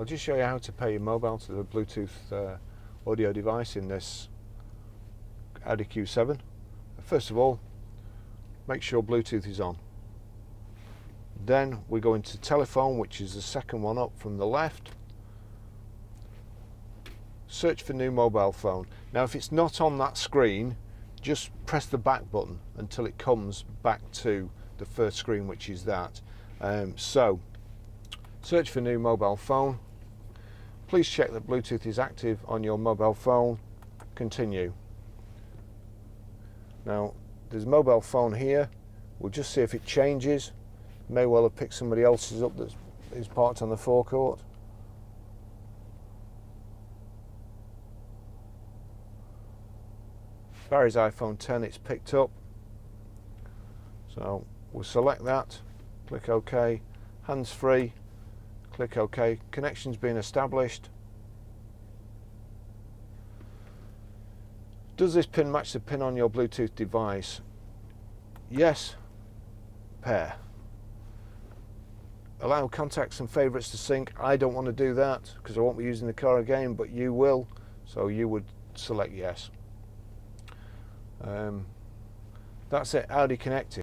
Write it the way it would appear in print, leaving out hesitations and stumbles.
I'll just show you how to pair your mobile to the Bluetooth audio device in this Audi Q7. First of all, make sure Bluetooth is on. Then we go into telephone, which is the second one up from the left. Search for new mobile phone. Now if it's not on that screen, just press the back button until it comes back to the first screen, which is that. So search for new mobile phone. Please check that Bluetooth is active on your mobile phone. Continue. Now there's a mobile phone here. We'll just see if it changes. May well have picked somebody else's up that is parked on the forecourt. Barry's iPhone 10, it's picked up. So we'll select that, click OK, hands free, click OK, connection's been established. Does this pin match the pin on your Bluetooth device? Yes, pair. Allow contacts and favourites to sync. I don't want to do that because I won't be using the car again, but you will, so you would select yes. That's it, Audi connected.